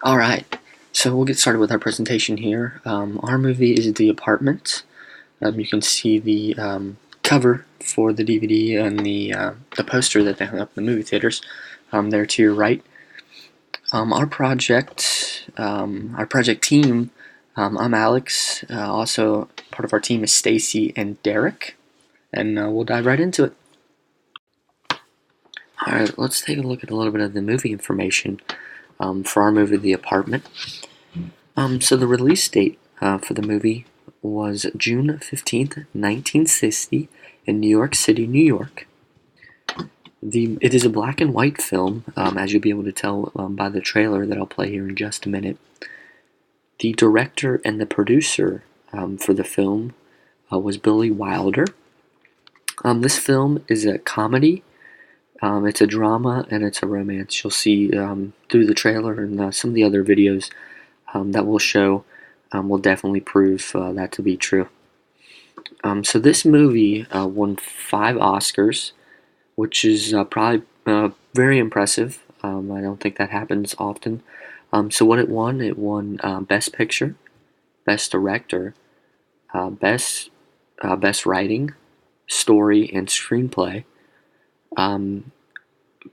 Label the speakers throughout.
Speaker 1: Alright, so we'll get started with our presentation here. Our movie is The Apartment. You can see the cover for the DVD and the poster that they hung up in the movie theaters there to your right. Our project team, I'm Alex. Also, part of our team is Stacy and Derek, and we'll dive right into it. Alright, let's take a look at a little bit of the movie information for our movie, The Apartment. So the release date for the movie was June 15th, 1960 in New York City, New York. It is a black and white film, as you'll be able to tell by the trailer that I'll play here in just a minute. The director and the producer for the film was Billy Wilder. This film is a comedy, it's a drama, and it's a romance. You'll see through the trailer and some of the other videos that we'll show will definitely prove that to be true. So this movie won 5 Oscars, which is probably very impressive. I don't think that happens often. So what it won Best Picture, Best Director, Best Writing, Story and Screenplay,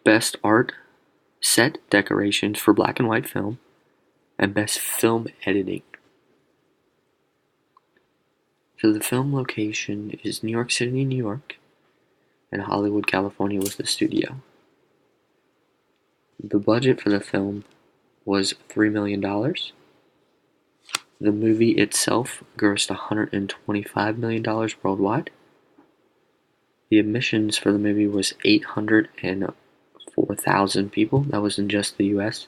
Speaker 1: Best Art, Set Decorations for Black and White Film, and Best Film Editing. So the film location is New York City, New York, and Hollywood, California was the studio. The budget for the film was $3 million. The movie itself grossed $125 million worldwide. The admissions for the movie was 804,000 people. That was in just the US,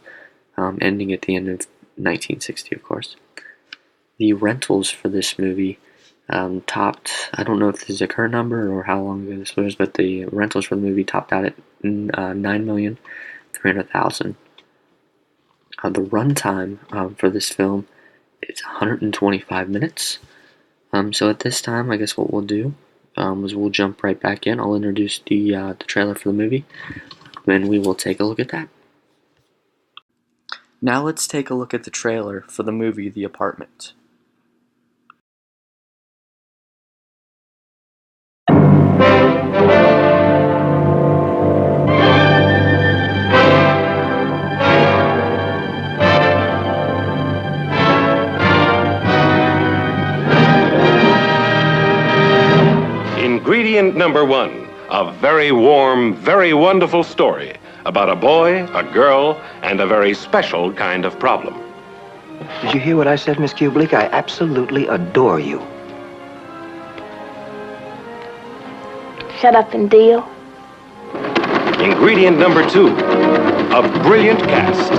Speaker 1: ending at the end of 1960, of course. The rentals for this movie topped, I don't know if this is a current number or how long ago this was, but the rentals for the movie topped out at 9,300,000. The runtime for this film is 125 minutes. So at this time, I guess what we'll do is we'll jump right back in. I'll introduce the trailer for the movie, and we will take a look at that. Now let's take a look at the trailer for the movie The Apartment.
Speaker 2: Ingredient number 1, a very warm, very wonderful story about a boy, a girl, and a very special kind of problem.
Speaker 3: Did you hear what I said, Miss Kubelik? I absolutely adore you.
Speaker 4: Shut up and deal.
Speaker 2: Ingredient number 2, a brilliant cast.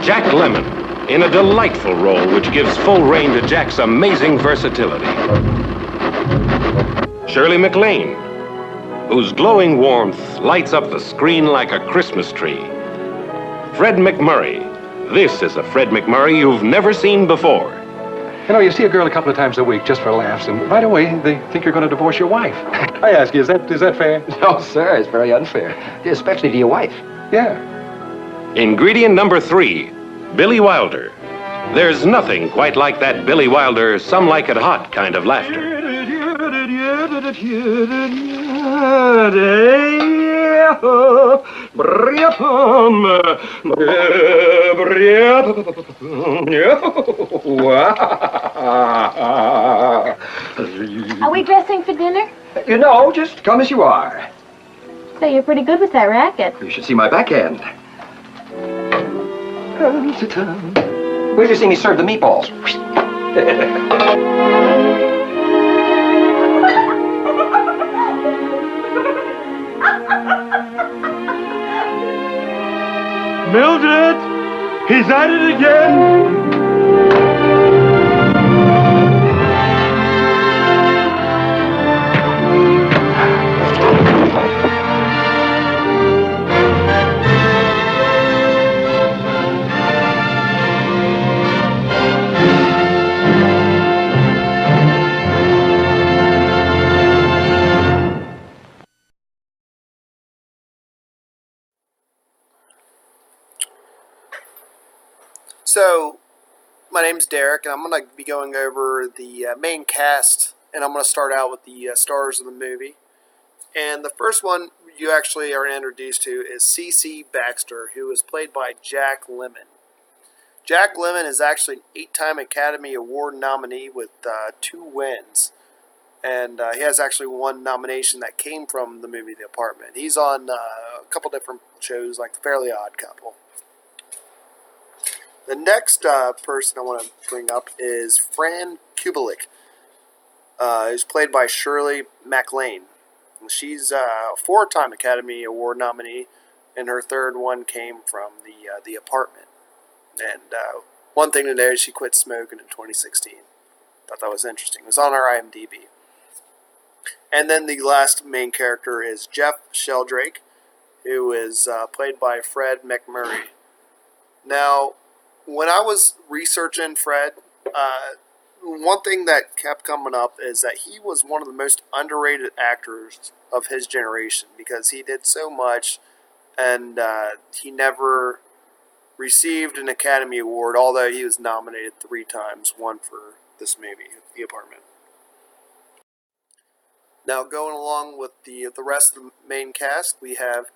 Speaker 2: Jack Lemmon in a delightful role which gives full rein to Jack's amazing versatility. Shirley MacLaine, whose glowing warmth lights up the screen like a Christmas tree. Fred MacMurray. This is a Fred MacMurray you've never seen before.
Speaker 5: You know, you see a girl a couple of times a week just for laughs, and right away they think you're going to divorce your wife. I ask you, is that fair?
Speaker 3: No, sir, it's very unfair, especially to your wife.
Speaker 5: Yeah.
Speaker 2: Ingredient number 3, Billy Wilder. There's nothing quite like that Billy Wilder, some like it hot kind of laughter.
Speaker 4: Are we dressing for dinner?
Speaker 3: You know, just come as you are.
Speaker 4: So you're pretty good with that racket.
Speaker 3: You should see my backhand. Where'd you see me serve the meatballs?
Speaker 6: Mildred! He's at it again!
Speaker 7: So, my name's Derek, and I'm going to be going over the main cast, and I'm going to start out with the stars of the movie. And the first one you actually are introduced to is C.C. Baxter, who is played by Jack Lemmon. Jack Lemmon is actually an 8-time Academy Award nominee with 2 wins. And he has actually 1 nomination that came from the movie The Apartment. He's on a couple different shows like The Fairly Odd Couple. The next person I want to bring up is Fran Kubelik, who's played by Shirley MacLaine. She's a 4-time Academy Award nominee, and her 3rd one came from the Apartment. And one thing to note is she quit smoking in 2016. Thought that was interesting. It was on our IMDb. And then the last main character is Jeff Sheldrake, who is played by Fred MacMurray. Now, when I was researching Fred, one thing that kept coming up is that he was one of the most underrated actors of his generation because he did so much, and he never received an Academy Award, although he was nominated 3 times, 1 for this movie, The Apartment. Now, going along with the rest of the main cast, we have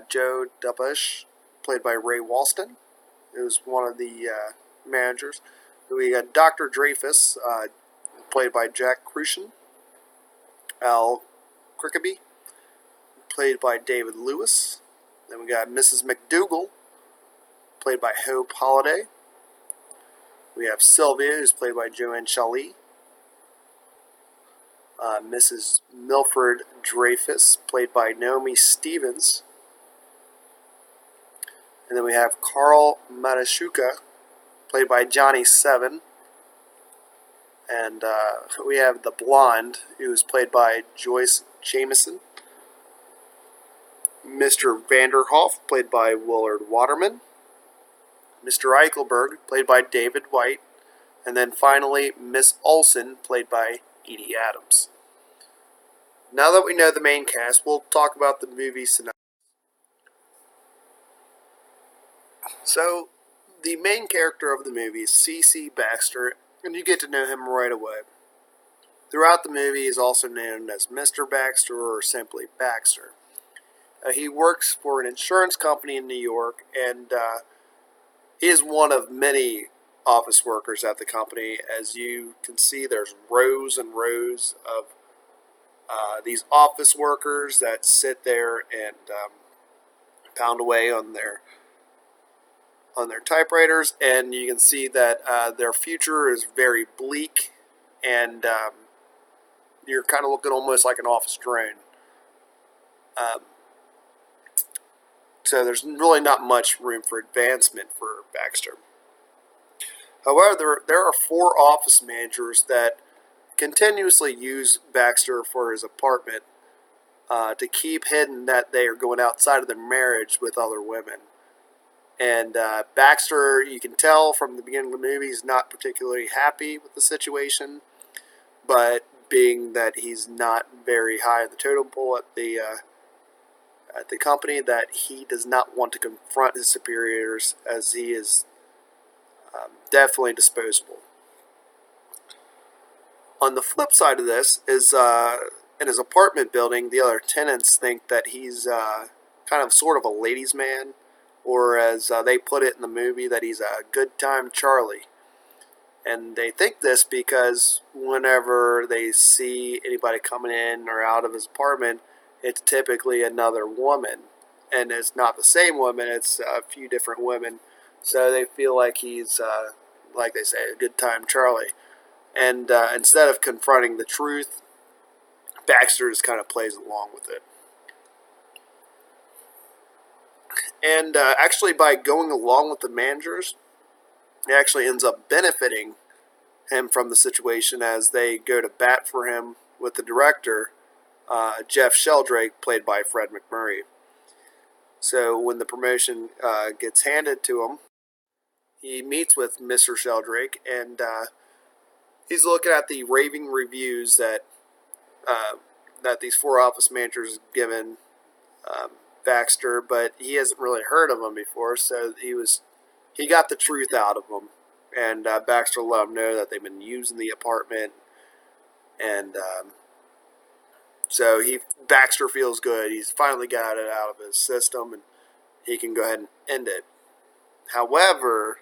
Speaker 7: Joe Dubush, played by Ray Walston, who's one of the managers. We got Dr. Dreyfus, played by Jack Crucian. Al Crickaby, played by David Lewis. Then we got Mrs. McDougal, played by Hope Holiday. We have Sylvia, who's played by Joanne Shawlee. Mrs. Milford Dreyfus, played by Naomi Stevens. And then we have Carl Matashuka, played by Johnny Seven. And we have the blonde, who is played by Joyce Jameson. Mr. Vanderhoff, played by Willard Waterman. Mr. Eichelberg, played by David White. And then finally, Miss Olsen, played by Edie Adams. Now that we know the main cast, we'll talk about the movie synopsis. So, the main character of the movie is C.C. Baxter, and you get to know him right away. Throughout the movie, he's also known as Mr. Baxter or simply Baxter. He works for an insurance company in New York, and he is one of many office workers at the company. As you can see, there's rows and rows of these office workers that sit there and pound away on their typewriters, and you can see that their future is very bleak, and you're kind of looking almost like an office drone. So there's really not much room for advancement for Baxter. However, there are 4 office managers that continuously use Baxter for his apartment to keep hidden that they are going outside of their marriage with other women. And Baxter, you can tell from the beginning of the movie, is not particularly happy with the situation, but being that he's not very high in the totem pole at the company, that he does not want to confront his superiors, as he is definitely disposable. On the flip side of this is in his apartment building, the other tenants think that he's kind of sort of a ladies' man, or as they put it in the movie, that he's a good time Charlie. And they think this because whenever they see anybody coming in or out of his apartment, it's typically another woman. And it's not the same woman, it's a few different women. So they feel like he's, like they say, a good time Charlie. And instead of confronting the truth, Baxter just kind of plays along with it. And actually, by going along with the managers, it actually ends up benefiting him from the situation, as they go to bat for him with the director, Jeff Sheldrake, played by Fred MacMurray. So when the promotion gets handed to him, he meets with Mr. Sheldrake, and he's looking at the raving reviews that these 4 office managers have given Baxter, but he hasn't really heard of them before, so he he got the truth out of him, and Baxter let him know that they've been using the apartment, and so Baxter feels good. He's finally got it out of his system, and he can go ahead and end it. However,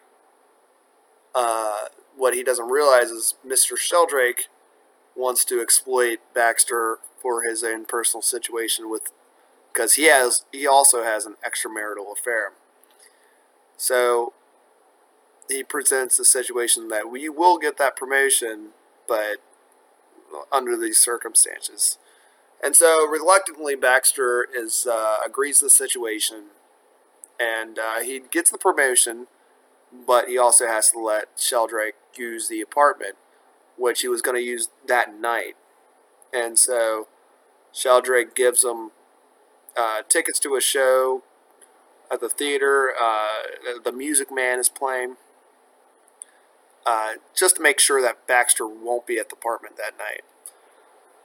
Speaker 7: what he doesn't realize is Mr. Sheldrake wants to exploit Baxter for his own personal situation because he also has an extramarital affair. So he presents the situation that we will get that promotion, but under these circumstances. And so reluctantly, Baxter agrees to the situation, and he gets the promotion, but he also has to let Sheldrake use the apartment, which he was going to use that night. And so Sheldrake gives him tickets to a show at the theater. The Music Man is playing, just to make sure that Baxter won't be at the apartment that night.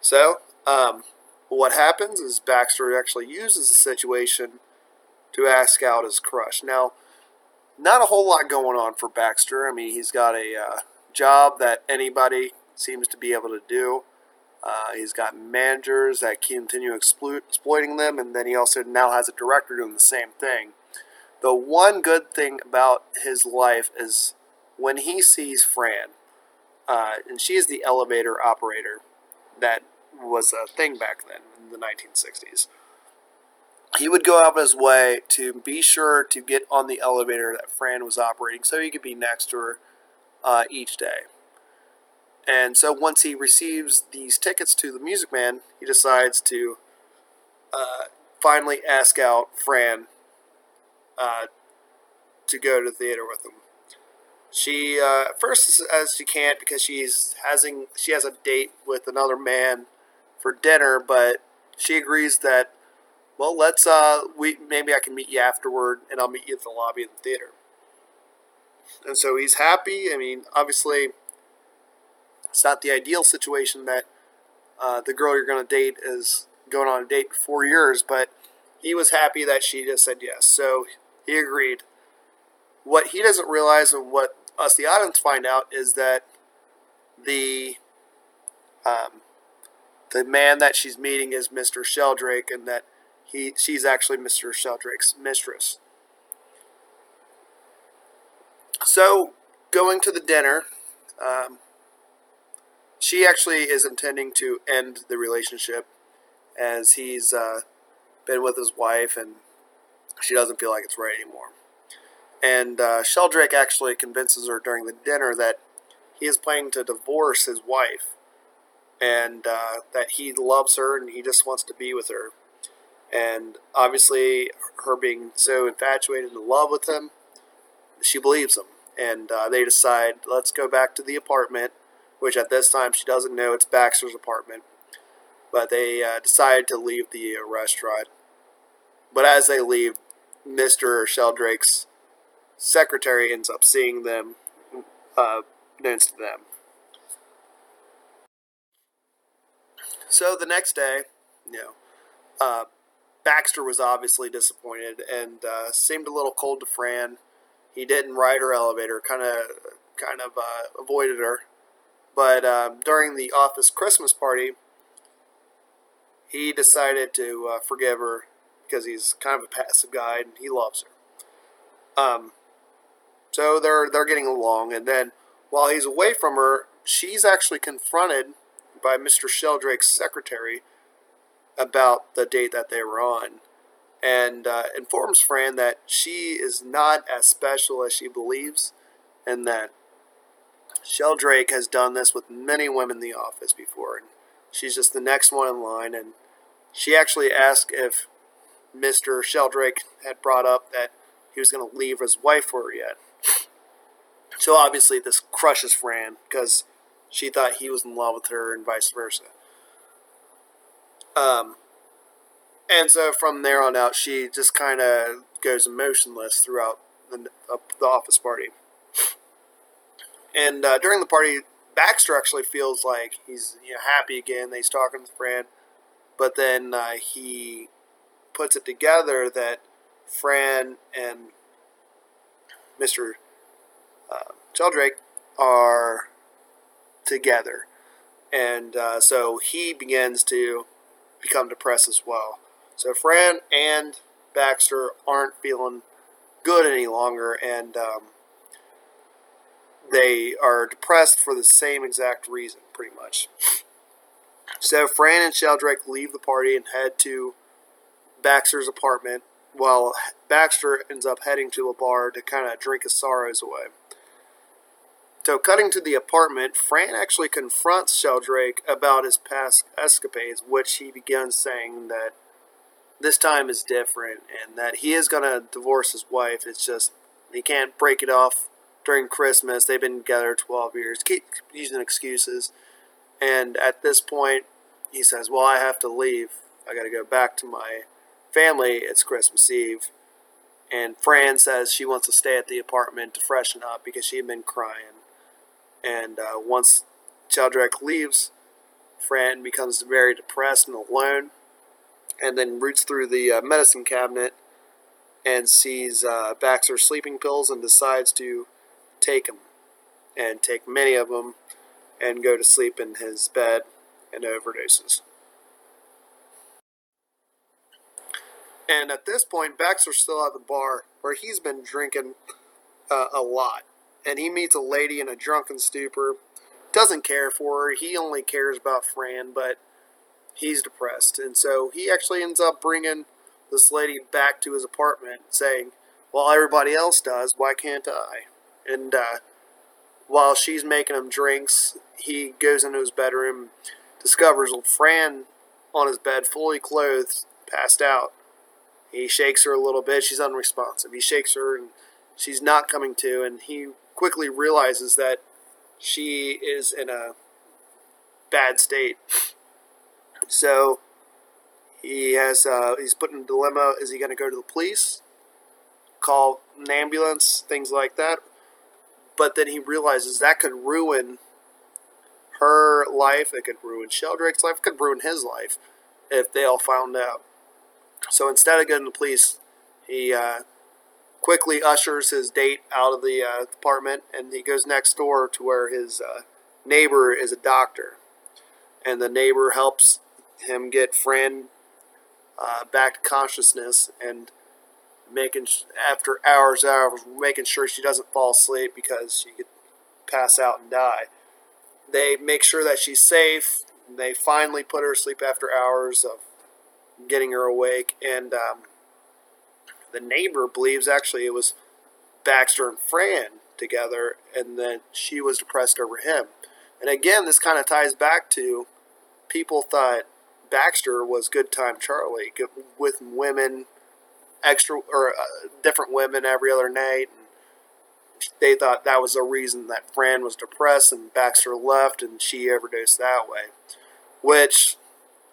Speaker 7: So what happens is Baxter actually uses the situation to ask out his crush. Now, not a whole lot going on for Baxter. I mean, he's got a job that anybody seems to be able to do. He's got managers that continue exploiting them, and then he also now has a director doing the same thing. The one good thing about his life is when he sees Fran, and she is the elevator operator that was a thing back then in the 1960s. He would go out of his way to be sure to get on the elevator that Fran was operating so he could be next to her each day. And so once he receives these tickets to the Music Man, he decides to finally ask out Fran to go to the theater with him. She at first says she can't because she has a date with another man for dinner, but she agrees that, well, maybe I can meet you afterward, and I'll meet you at the lobby of the theater. And so he's happy. I mean, obviously, it's not the ideal situation that the girl you're going to date is going on a date for 4 years, but he was happy that she just said yes. So he agreed. What he doesn't realize, and what us, the audience, find out, is that the man that she's meeting is Mr. Sheldrake, and that she's actually Mr. Sheldrake's mistress. So, going to the dinner, she actually is intending to end the relationship, as he's been with his wife and she doesn't feel like it's right anymore. And Sheldrake actually convinces her during the dinner that he is planning to divorce his wife, and that he loves her and he just wants to be with her. And obviously, her being so infatuated in love with him, she believes him. And they decide, let's go back to the apartment, which at this time she doesn't know it's Baxter's apartment. But they decide to leave the restaurant. But as they leave, Mr. Sheldrake's secretary ends up seeing them, knows to them. So the next day, Baxter was obviously disappointed and seemed a little cold to Fran. He didn't ride her elevator, kind of avoided her. But during the office Christmas party, he decided to forgive her because he's kind of a passive guy and he loves her. So they're getting along, and then while he's away from her, she's actually confronted by Mr. Sheldrake's secretary about the date that they were on, and informs Fran that she is not as special as she believes, and that Sheldrake has done this with many women in the office before, and she's just the next one in line. And she actually asked if Mr. Sheldrake had brought up that he was going to leave his wife for her yet. So obviously this crushes Fran, because she thought he was in love with her and vice versa. And so from there on out, she just kind of goes emotionless throughout the office party. And during the party, Baxter actually feels like he's happy again. He's talking to Fran, but then he puts it together that Fran and Mr. Sheldrake are together. And so he begins to become depressed as well. So Fran and Baxter aren't feeling good any longer, and they are depressed for the same exact reason, pretty much. So Fran and Sheldrake leave the party and head to Baxter's apartment, while Baxter ends up heading to a bar to kind of drink his sorrows away. So cutting to the apartment, Fran actually confronts Sheldrake about his past escapades, which he begins saying that this time is different and that he is going to divorce his wife. It's just he can't break it off during Christmas. They've been together 12 years. Keep using excuses. And at this point, he says, well, I have to leave. I got to go back to my family. It's Christmas Eve. And Fran says she wants to stay at the apartment to freshen up because she had been crying. And once Sheldrake leaves, Fran becomes very depressed and alone, and then roots through the medicine cabinet and sees Baxter's sleeping pills and decides to take them, and take many of them, and go to sleep in his bed and overdoses. And at this point, Baxter's still at the bar where he's been drinking a lot. And he meets a lady in a drunken stupor. Doesn't care for her. He only cares about Fran, but he's depressed. And so he actually ends up bringing this lady back to his apartment, saying, well, everybody else does, why can't I? And while she's making him drinks, he goes into his bedroom, discovers Fran on his bed, fully clothed, passed out. He shakes her a little bit. She's unresponsive. He shakes her, and she's not coming to, and he quickly realizes that she is in a bad state. So he's put in a dilemma. Is he going to go to the police, call an ambulance, things like that? But then he realizes that could ruin her life. It could ruin Sheldrake's life. It could ruin his life if they all found out. So instead of going to the police, he quickly ushers his date out of the apartment, and he goes next door to where his neighbor is a doctor. And the neighbor helps him get Fran back to consciousness, and after hours, making sure she doesn't fall asleep because she could pass out and die. They make sure that she's safe. They finally put her to sleep after hours of getting her awake, and the neighbor believes actually it was Baxter and Fran together, and that she was depressed over him. And again, this kind of ties back to people thought Baxter was Good Time Charlie, with women, different women every other night. And they thought that was the reason that Fran was depressed and Baxter left, and she overdosed that way. Which,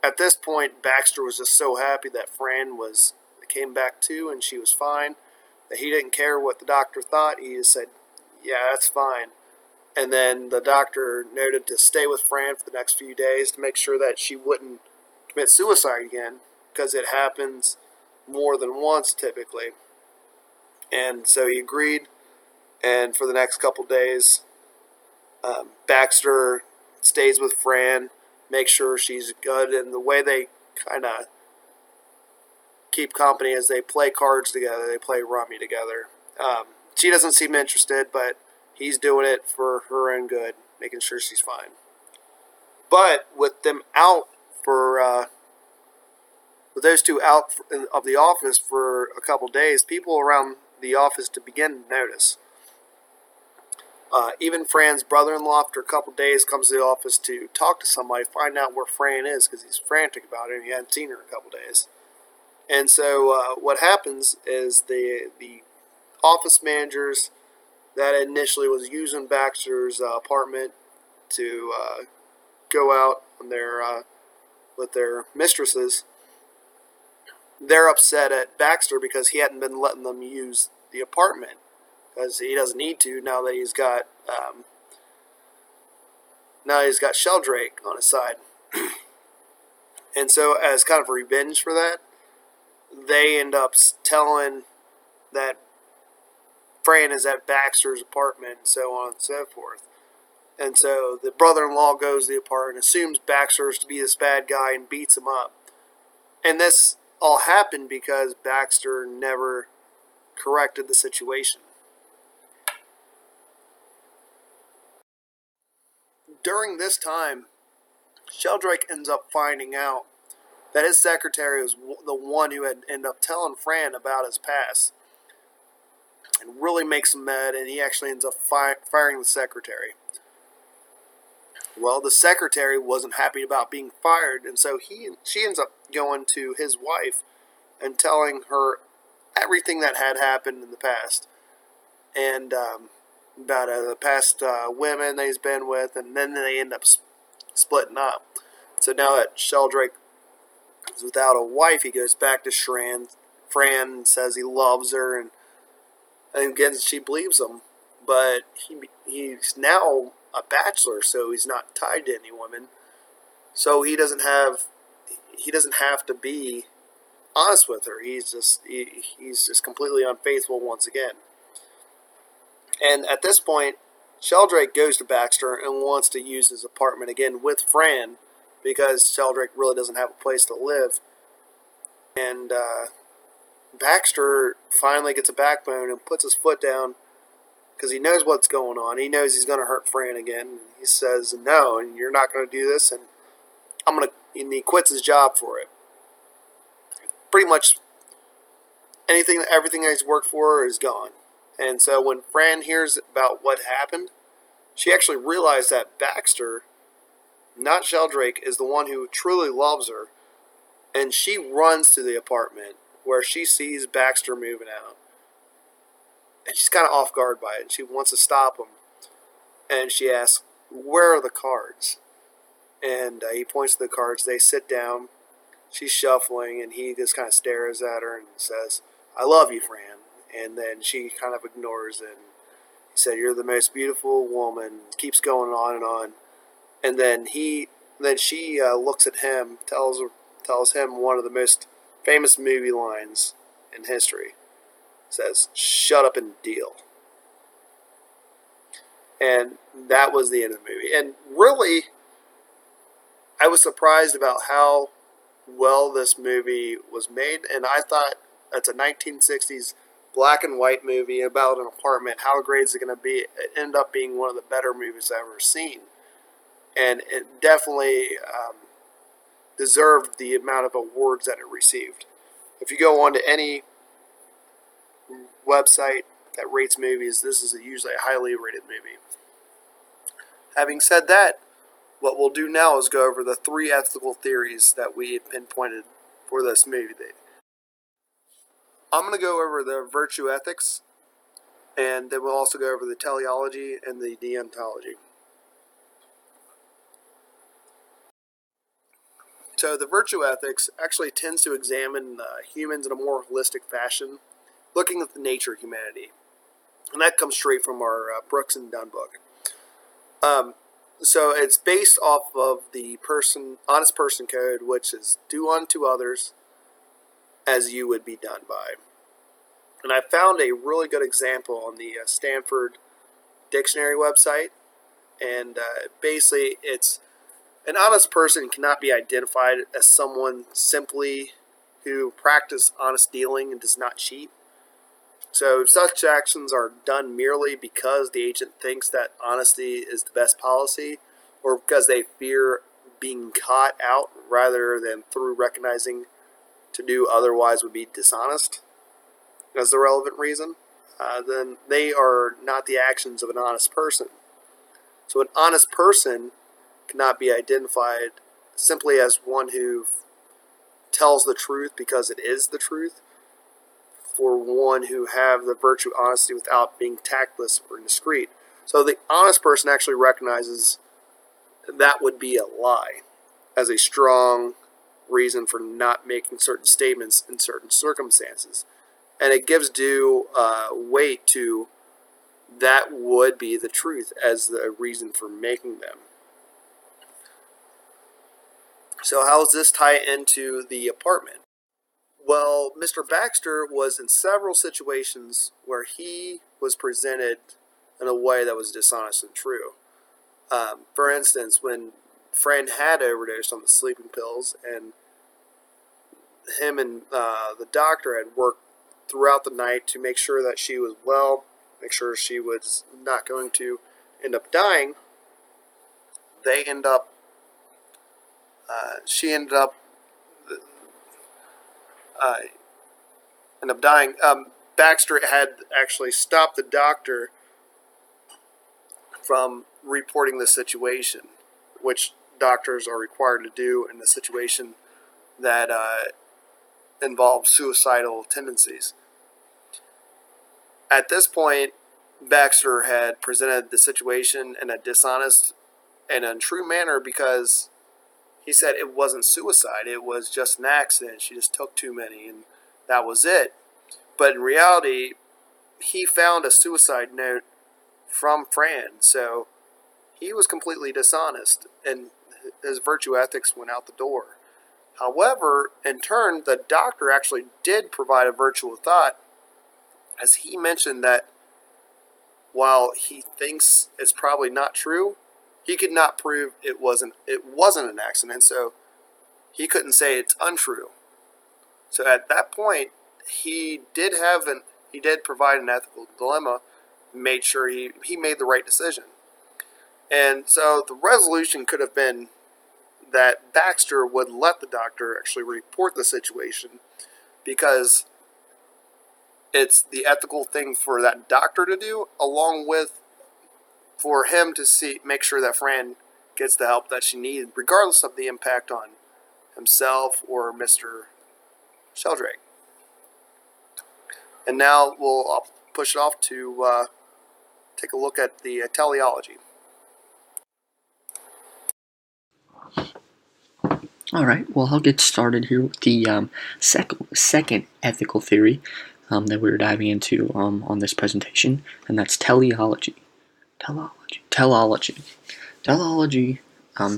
Speaker 7: at this point, Baxter was just so happy that Fran came back to and she was fine, that he didn't care what the doctor thought. He just said, yeah, that's fine. And then the doctor noted to stay with Fran for the next few days to make sure that she wouldn't commit suicide again, because it happens more than once typically. And so he agreed, and for the next couple days, Baxter stays with Fran, makes sure she's good, and the way they kind of keep company is they play cards together, they play rummy together. She doesn't seem interested, but he's doing it for her own good, making sure she's fine. But with them out with those two out of the office for a couple days, people around the office to begin to notice. Even Fran's brother-in-law, after a couple days, comes to the office to talk to somebody, find out where Fran is, because he's frantic about it and he hadn't seen her in a couple days. And so what happens is the office managers that initially was using Baxter's apartment to go out on with their mistresses, they're upset at Baxter because he hadn't been letting them use the apartment, because he doesn't need to now that he's got Sheldrake on his side. And so as kind of revenge for that, they end up telling that Fran is at Baxter's apartment, and so on and so forth. And so the brother-in-law goes to the apartment, assumes Baxter is to be this bad guy, and beats him up. And this all happened because Baxter never corrected the situation. During this time, Sheldrake ends up finding out that his secretary was the one who had ended up telling Fran about his past. And really makes him mad, and he actually ends up firing the secretary. Well, the secretary wasn't happy about being fired, and so she ends up going to his wife and telling her everything that had happened in the past. And about the past women that he's been with, and then they end up splitting up. So now that Sheldrake is without a wife, he goes back to Fran says he loves her, and again she believes him. But he's now a bachelor, so he's not tied to any woman. So he doesn't have to be honest with her. He's just completely unfaithful once again. And at this point, Sheldrake goes to Baxter and wants to use his apartment again with Fran because Sheldrake really doesn't have a place to live. And Baxter finally gets a backbone and puts his foot down because he knows what's going on. He knows he's going to hurt Fran again. He says, no, and you're not going to do this, and and he quits his job for it. Pretty much everything that he's worked for is gone. And so when Fran hears about what happened, she actually realized that Baxter, not Sheldrake, is the one who truly loves her. And she runs to the apartment where she sees Baxter moving out. And she's kind of off guard by it. And she wants to stop him. And she asks, where are the cards? And he points to the cards. They sit down. She's shuffling. And he just kind of stares at her and says, I love you, Fran. And then she kind of ignores it. He said, you're the most beautiful woman. Keeps going on and on. And then she looks at him, tells him one of the most famous movie lines in history. Says, shut up and deal. And that was the end of the movie. And really, I was surprised about how well this movie was made. And I thought it's a 1960s black and white movie about an apartment. How great is it going to be? It ended up being one of the better movies I've ever seen. And it definitely deserved the amount of awards that it received. If you go on to any website that rates movies, this is usually a highly rated movie. Having said that, what we'll do now is go over the 3 ethical theories that we pinpointed for this movie. I'm going to go over the virtue ethics, and then we'll also go over the teleology and the deontology. So the virtue ethics actually tends to examine humans in a more holistic fashion, looking at the nature of humanity. And that comes straight from our Brooks and Dunn book. So it's based off of the honest person code, which is do unto others as you would be done by. And I found a really good example on the Stanford Dictionary website. And basically, it's an honest person cannot be identified as someone simply who practices honest dealing and does not cheat. So if such actions are done merely because the agent thinks that honesty is the best policy, or because they fear being caught out rather than through recognizing to do otherwise would be dishonest as the relevant reason, then they are not the actions of an honest person. So an honest person cannot be identified simply as one who tells the truth because it is the truth, for one who have the virtue of honesty without being tactless or indiscreet. So the honest person actually recognizes that would be a lie as a strong reason for not making certain statements in certain circumstances. And it gives due weight to that would be the truth as the reason for making them. So how does this tie into the apartment? Well, Mr. Baxter was in several situations where he was presented in a way that was dishonest and true. For instance, when Fran had overdosed on the sleeping pills, and him and the doctor had worked throughout the night to make sure that she was well, make sure she was not going to end up dying, they end up, she ended up dying. Baxter had actually stopped the doctor from reporting the situation, which doctors are required to do in a situation that involves suicidal tendencies. At this point, Baxter had presented the situation in a dishonest and untrue manner because he said it wasn't suicide, it was just an accident, she just took too many and that was it. But in reality, he found a suicide note from Fran, so he was completely dishonest and his virtue ethics went out the door. However, in turn, the doctor actually did provide a virtual thought, as he mentioned that while he thinks it's probably not true, he could not prove it wasn't an accident, so he couldn't say it's untrue. So at that point, he did provide an ethical dilemma, made sure he made the right decision. And so the resolution could have been that Baxter would let the doctor actually report the situation because it's the ethical thing for that doctor to do, along with for him to make sure that Fran gets the help that she needed, regardless of the impact on himself or Mr. Sheldrake. And now I'll push it off to take a look at the teleology.
Speaker 1: Alright, well, I'll get started here with the second ethical theory that we're diving into on this presentation, and that's teleology. Teleology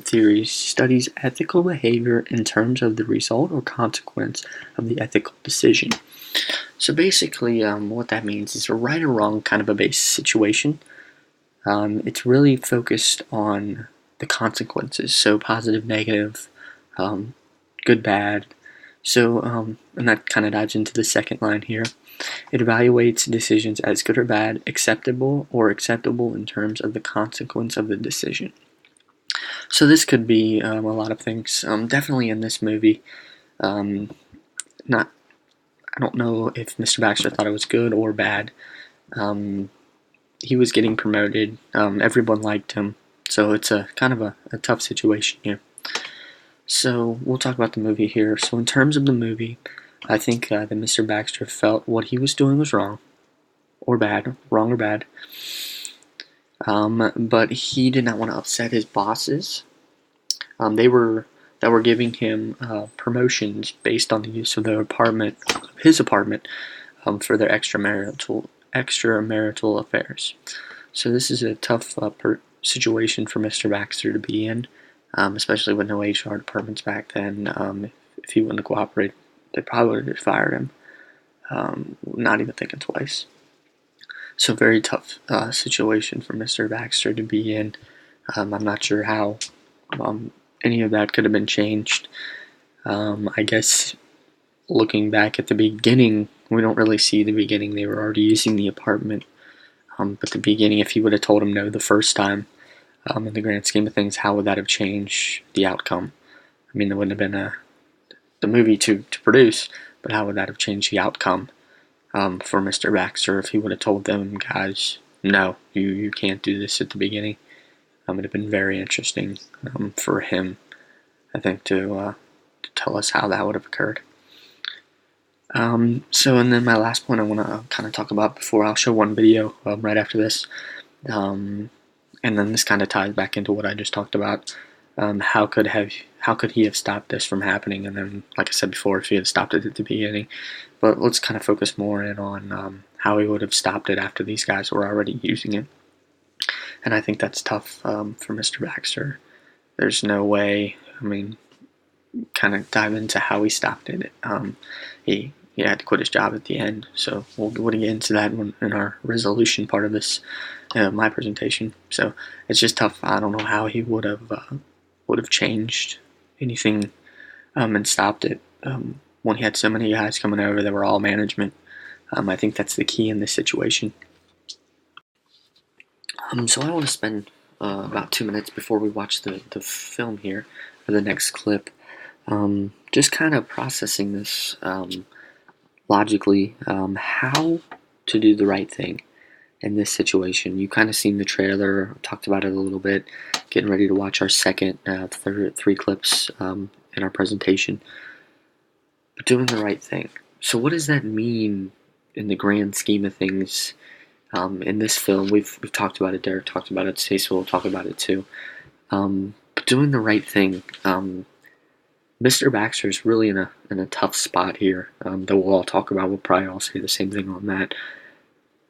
Speaker 1: theory studies ethical behavior in terms of the result or consequence of the ethical decision. So basically, what that means is a right or wrong kind of a base situation. It's really focused on the consequences, so positive, negative, good, bad. So, and that kind of dives into the second line here. It evaluates decisions as good or bad, acceptable or acceptable in terms of the consequence of the decision. So this could be a lot of things. Definitely in this movie, I don't know if Mr. Baxter thought it was good or bad. He was getting promoted. Everyone liked him. So it's a kind of a tough situation here. So we'll talk about the movie here. So in terms of the movie, I think that Mr. Baxter felt what he was doing was wrong or bad. But he did not want to upset his bosses. They were giving him promotions based on the use of his apartment, for their extramarital affairs. So this is a tough situation for Mr. Baxter to be in, especially with no HR departments back then. If he wouldn't cooperate, they probably would have fired him, not even thinking twice. So very tough situation for Mr. Baxter to be in. I'm not sure how any of that could have been changed. I guess looking back at the beginning, we don't really see the beginning. They were already using the apartment. But the beginning, if he would have told him no the first time, in the grand scheme of things, how would that have changed the outcome? I mean, there wouldn't have been the movie to produce, but how would that have changed the outcome for Mr. Baxter if he would have told them, guys, no, you can't do this at the beginning? It would have been very interesting for him, I think, to tell us how that would have occurred. So, and then my last point I want to kind of talk about before I'll show one video right after this. And then this kind of ties back into what I just talked about. How could he have stopped this from happening? And then, like I said before, if he had stopped it at the beginning. But let's kind of focus more in on how he would have stopped it after these guys were already using it. And I think that's tough for Mr. Baxter. There's no way. I mean, kind of dive into how he stopped it. He had to quit his job at the end, so we'll get into that in our resolution part of this my presentation. So it's just tough. I don't know how he would have changed anything and stopped it when he had so many guys coming over that were all management. I think that's the key in this situation. So I want to spend about 2 minutes before we watch the film here, or the next clip, just kind of processing this logically, how to do the right thing in this situation. You kind of seen the trailer, talked about it a little bit, getting ready to watch our second, three clips in our presentation. But doing the right thing. So what does that mean in the grand scheme of things? In this film, we've talked about it. Derek talked about it. Stacey will talk about it too. But doing the right thing. Mr. Baxter is really in a tough spot here that we'll all talk about. We'll probably all say the same thing on that.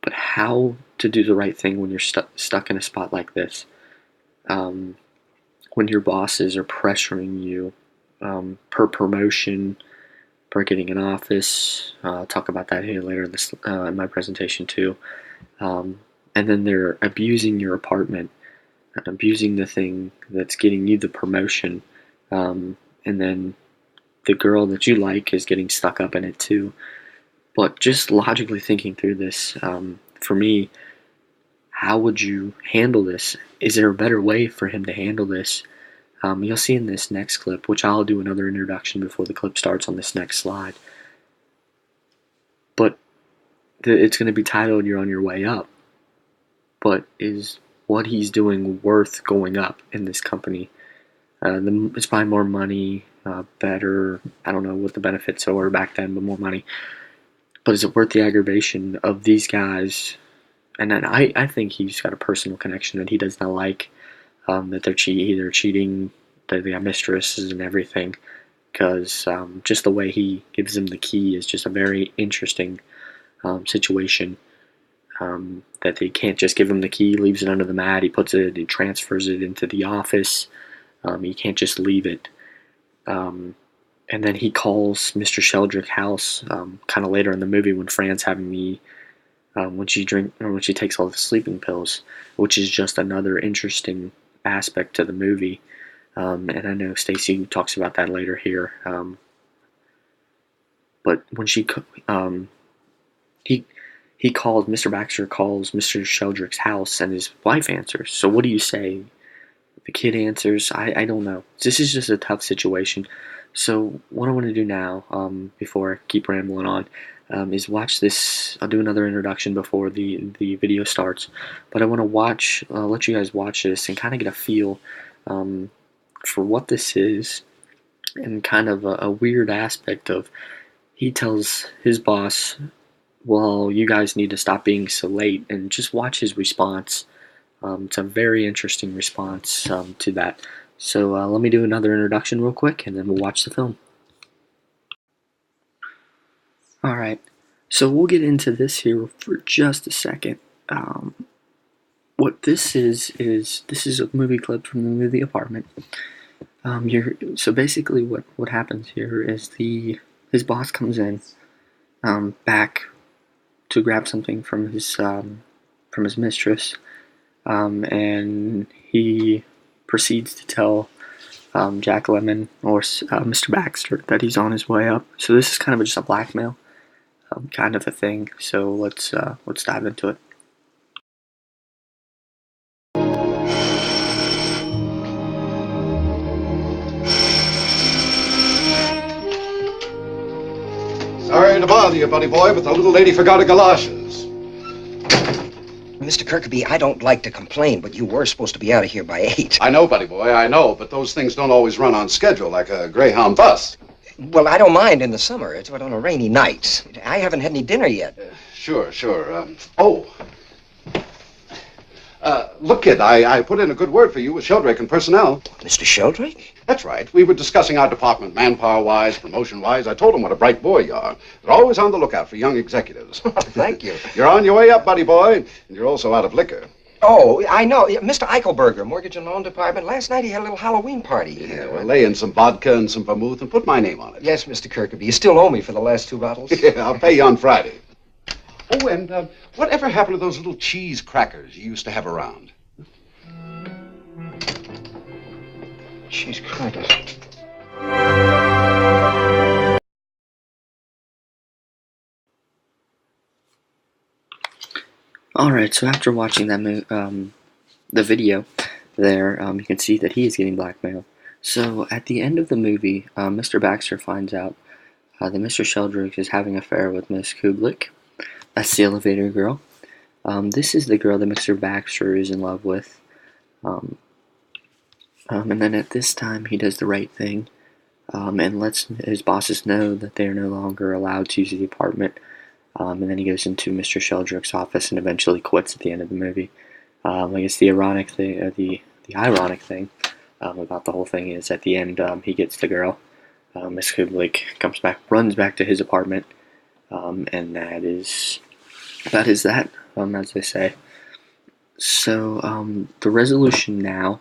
Speaker 1: But how to do the right thing when you're stuck in a spot like this? When your bosses are pressuring you per promotion, per getting an office. I'll talk about that here later in my presentation too. And then they're abusing your apartment, abusing the thing that's getting you the promotion, and then the girl that you like is getting stuck up in it too. But just logically thinking through this, for me, how would you handle this? Is there a better way for him to handle this? You'll see in this next clip, which I'll do another introduction before the clip starts on this next slide. But it's going to be titled "You're on Your Way Up." But is what he's doing worth going up in this company? It's probably more money, better. I don't know what the benefits were back then, but more money. But is it worth the aggravation of these guys? And then I think he's got a personal connection that he does not like. That they're cheating, that they got mistresses and everything. Because just the way he gives them the key is just a very interesting situation. That they can't just give him the key, leaves it under the mat, he transfers it into the office. You can't just leave it. And then he calls Mr. Sheldrick's house kind of later in the movie when Fran's having when she takes all the sleeping pills, which is just another interesting aspect to the movie. And I know Stacey talks about that later here. But when Mr. Baxter calls Mr. Sheldrick's house and his wife answers. So what do you say? The kid answers, I don't know. This is just a tough situation. So what I want to do now, before I keep rambling on, is watch this. I'll do another introduction before the video starts. But I want to let you guys watch this and kind of get a feel for what this is, and kind of a weird aspect of, he tells his boss, well, you guys need to stop being so late, and just watch his response. It's a very interesting response to that. So let me do another introduction real quick, and then we'll watch the film. Alright, so we'll get into this here for just a second. What this is a movie clip from the movie The Apartment. So basically what happens here is his boss comes in back to grab something from his mistress, and he proceeds to tell Jack Lemmon, or Mr. Baxter, that he's on his way up. So this is kind of just a blackmail kind of a thing. So let's dive into it.
Speaker 8: Sorry to bother you, buddy boy, but the little lady forgot her galoshes.
Speaker 3: Mr. Kirkby, I don't like to complain, but you were supposed to be out of here by 8.
Speaker 8: I know, buddy boy, I know, but those things don't always run on schedule like a Greyhound bus.
Speaker 3: Well, I don't mind in the summer. It's but on a rainy night. I haven't had any dinner yet.
Speaker 8: Sure. Look, kid, I put in a good word for you with Sheldrick and personnel.
Speaker 3: Mr. Sheldrick?
Speaker 8: That's right. We were discussing our department, manpower-wise, promotion-wise. I told them what a bright boy you are. They're always on the lookout for young executives.
Speaker 3: Thank you.
Speaker 8: You're on your way up, buddy boy, and you're also out of liquor.
Speaker 3: Oh, I know. Yeah, Mr. Eichelberger, Mortgage and Loan Department. Last night he had a little Halloween party.
Speaker 8: Yeah, well, lay in some vodka and some vermouth and put my name on it.
Speaker 3: Yes, Mr. Kirkby. You still owe me for the last 2 bottles?
Speaker 8: Yeah, I'll pay you on Friday. Oh, and whatever happened to those little cheese crackers you used to have around?
Speaker 3: Cheese crackers.
Speaker 1: Alright, so after watching that the video there, you can see that he is getting blackmailed. So at the end of the movie, Mr. Baxter finds out that Mr. Sheldrick is having an affair with Miss Kublik. That's the elevator girl. This is the girl that Mr. Baxter is in love with. And then at this time, he does the right thing and lets his bosses know that they are no longer allowed to use the apartment. And then he goes into Mr. Sheldrick's office and eventually quits at the end of the movie. I guess the ironic thing, the ironic thing about the whole thing is at the end he gets the girl. Miss Kublik runs back to his apartment, and that is that, as they say. So the resolution now,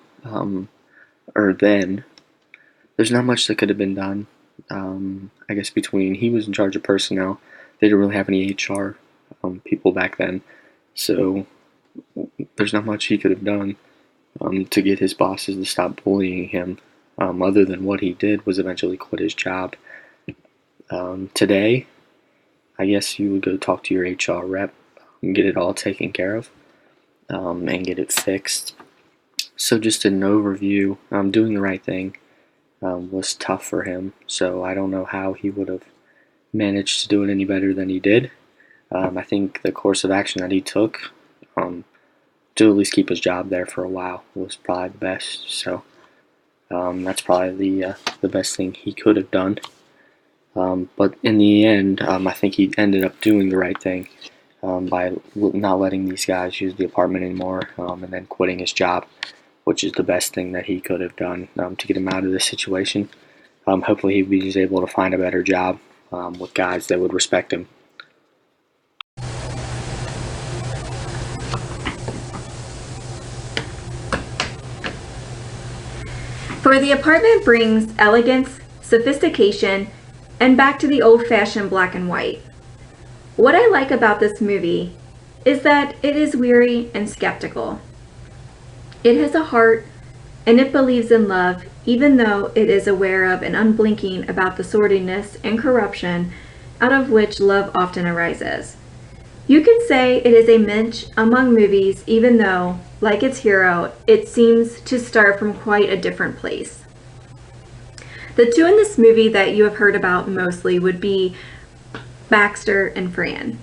Speaker 1: or then, there's not much that could have been done. I guess between he was in charge of personnel. They didn't really have any HR people back then, so there's not much he could have done to get his bosses to stop bullying him, other than what he did was eventually quit his job. Today, I guess you would go talk to your HR rep and get it all taken care of and get it fixed. So just an overview, doing the right thing was tough for him, so I don't know how he would have managed to do it any better than he did. I think the course of action that he took to at least keep his job there for a while was probably the best. So that's probably the best thing he could have done. But in the end, I think he ended up doing the right thing by not letting these guys use the apartment anymore and then quitting his job, which is the best thing that he could have done to get him out of this situation. Hopefully he was able to find a better job with guys that would respect him.
Speaker 9: For the apartment brings elegance, sophistication, and back to the old-fashioned black and white. What I like about this movie is that it is weary and skeptical. It has a heart, and it believes in love, even though it is aware of and unblinking about the sordidness and corruption out of which love often arises. You could say it is a Minch among movies, even though, like its hero, it seems to start from quite a different place. The two in this movie that you have heard about mostly would be Baxter and Fran.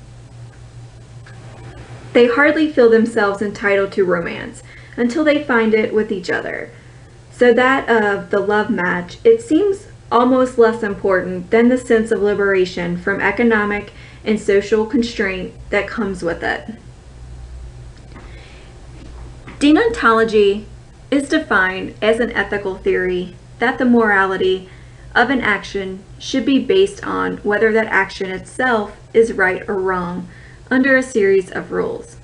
Speaker 9: They hardly feel themselves entitled to romance until they find it with each other. So that of the love match, it seems almost less important than the sense of liberation from economic and social constraint that comes with it. Deontology is defined as an ethical theory that the morality of an action should be based on whether that action itself is right or wrong under a series of rules.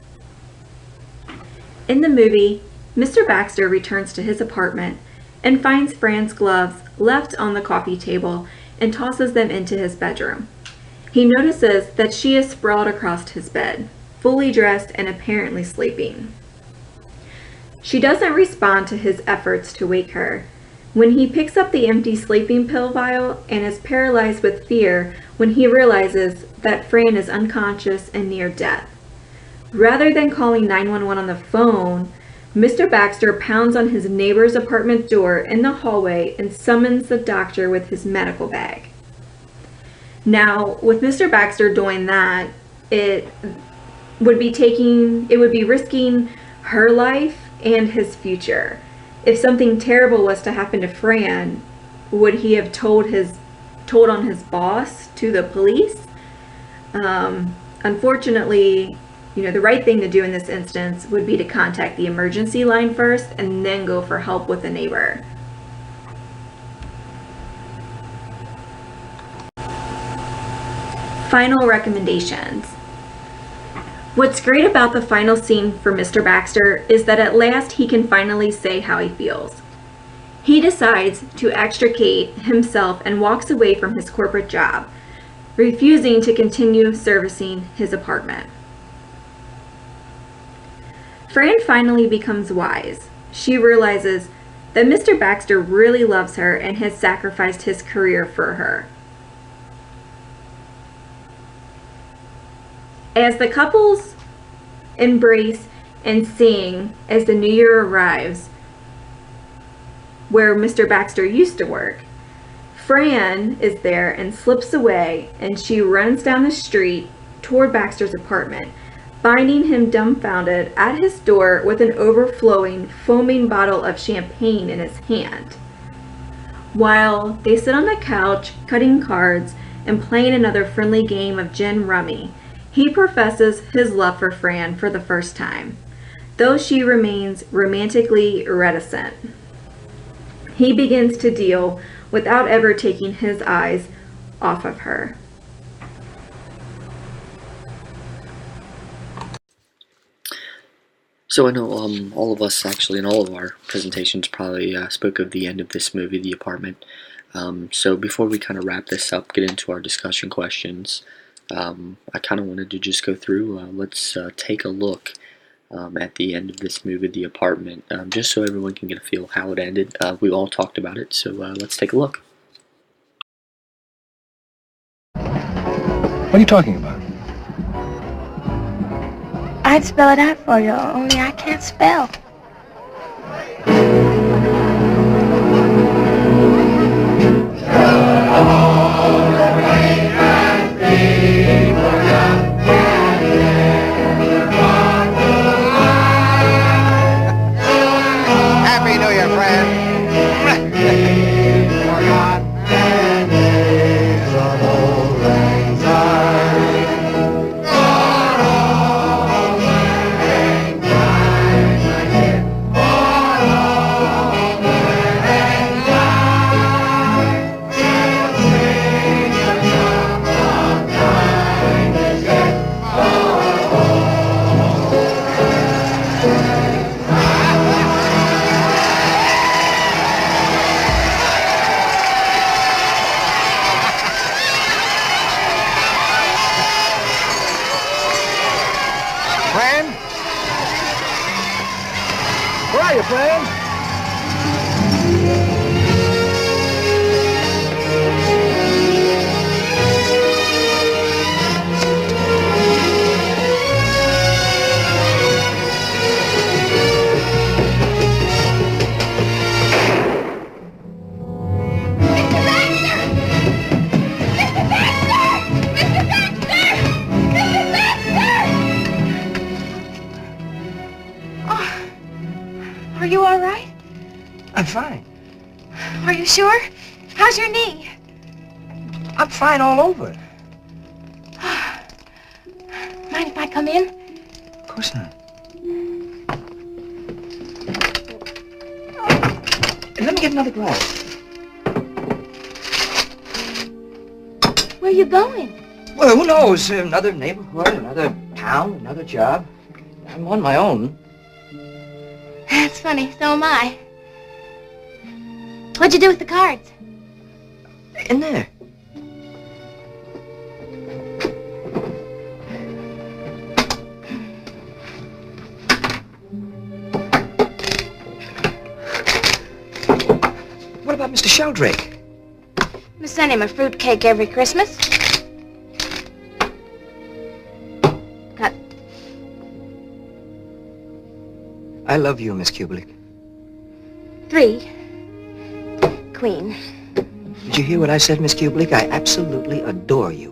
Speaker 9: In the movie, Mr. Baxter returns to his apartment and finds Fran's gloves left on the coffee table and tosses them into his bedroom. He notices that she is sprawled across his bed, fully dressed and apparently sleeping. She doesn't respond to his efforts to wake her. When he picks up the empty sleeping pill vial and is paralyzed with fear when he realizes that Fran is unconscious and near death. Rather than calling 911 on the phone, Mr. Baxter pounds on his neighbor's apartment door in the hallway and summons the doctor with his medical bag. Now, with Mr. Baxter doing that, it would be risking her life and his future. If something terrible was to happen to Fran, would he have told on his boss to the police? Unfortunately, the right thing to do in this instance would be to contact the emergency line first and then go for help with a neighbor. Final recommendations. What's great about the final scene for Mr. Baxter is that at last he can finally say how he feels. He decides to extricate himself and walks away from his corporate job, refusing to continue servicing his apartment. Fran finally becomes wise. She realizes that Mr. Baxter really loves her and has sacrificed his career for her. As the couples embrace and sing as the new year arrives, where Mr. Baxter used to work, Fran is there and slips away, and she runs down the street toward Baxter's apartment, finding him dumbfounded at his door with an overflowing, foaming bottle of champagne in his hand. While they sit on the couch, cutting cards and playing another friendly game of gin rummy, he professes his love for Fran for the first time, though she remains romantically reticent. He begins to deal without ever taking his eyes off of her.
Speaker 1: So I know all of us actually in all of our presentations probably spoke of the end of this movie, The Apartment. So before we kind of wrap this up, get into our discussion questions, I kind of wanted to just go through, let's take a look at the end of this movie, The Apartment, just so everyone can get a feel of how it ended. We all talked about it, so let's take a look.
Speaker 5: What are you talking about?
Speaker 4: I'd spell it out for you, only I can't spell.
Speaker 3: Happy New Year, friend. Friend? Where are you, friend?
Speaker 4: Are you all right?
Speaker 3: I'm fine.
Speaker 4: Are you sure? How's your knee?
Speaker 3: I'm fine all over.
Speaker 4: Mind if I come in?
Speaker 3: Of course not. Let me get another glass.
Speaker 4: Where are you going?
Speaker 3: Well, who knows? Another neighborhood, another town, another job. I'm on my own.
Speaker 4: That's funny, so am I. What'd you do with the cards?
Speaker 3: In there. What about Mr. Sheldrake?
Speaker 4: We send him a fruitcake every Christmas. Cut.
Speaker 3: I love you, Miss Kubelik.
Speaker 4: 3. Queen.
Speaker 3: Did you hear what I said, Miss Kubelik? I absolutely adore you.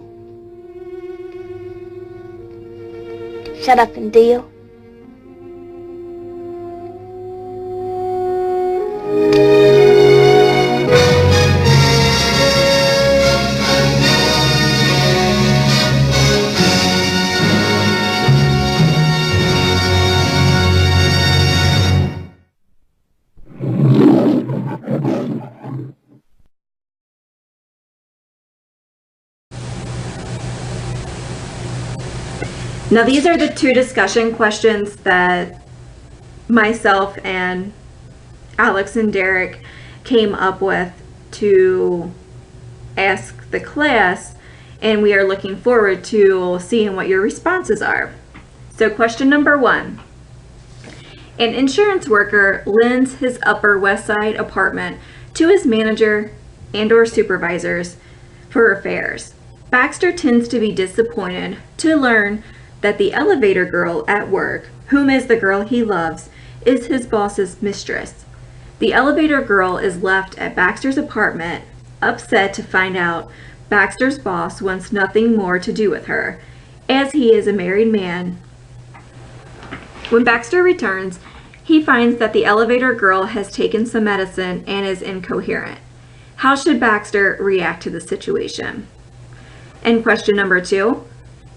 Speaker 4: Shut up and deal.
Speaker 9: Now these are the two discussion questions that myself and Alex and Derek came up with to ask the class, and we are looking forward to seeing what your responses are. So question number 1. An insurance worker lends his Upper West Side apartment to his manager and/or supervisors for repairs. Baxter tends to be disappointed to learn that the elevator girl at work, whom is the girl he loves, is his boss's mistress. The elevator girl is left at Baxter's apartment, upset to find out Baxter's boss wants nothing more to do with her, as he is a married man. When Baxter returns, he finds that the elevator girl has taken some medicine and is incoherent. How should Baxter react to the situation? And question number 2.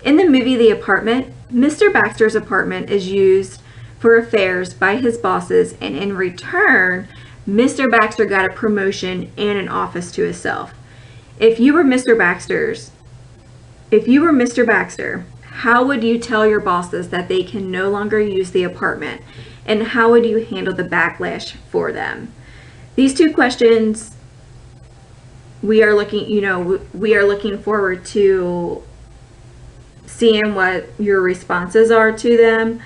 Speaker 9: In the movie The Apartment, Mr. Baxter's apartment is used for affairs by his bosses, and in return, Mr. Baxter got a promotion and an office to himself. If you were Mr. Baxter, how would you tell your bosses that they can no longer use the apartment, and how would you handle the backlash for them? These two questions, we are looking forward to seeing what your responses are to them.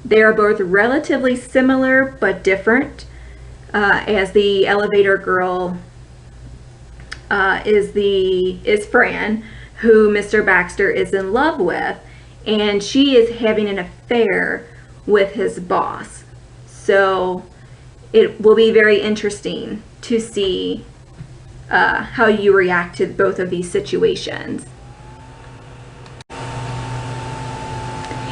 Speaker 9: They are both relatively similar but different, as the elevator girl is Fran, who Mr. Baxter is in love with, and she is having an affair with his boss. So it will be very interesting to see how you react to both of these situations.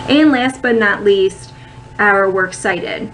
Speaker 9: And last but not least, our works cited.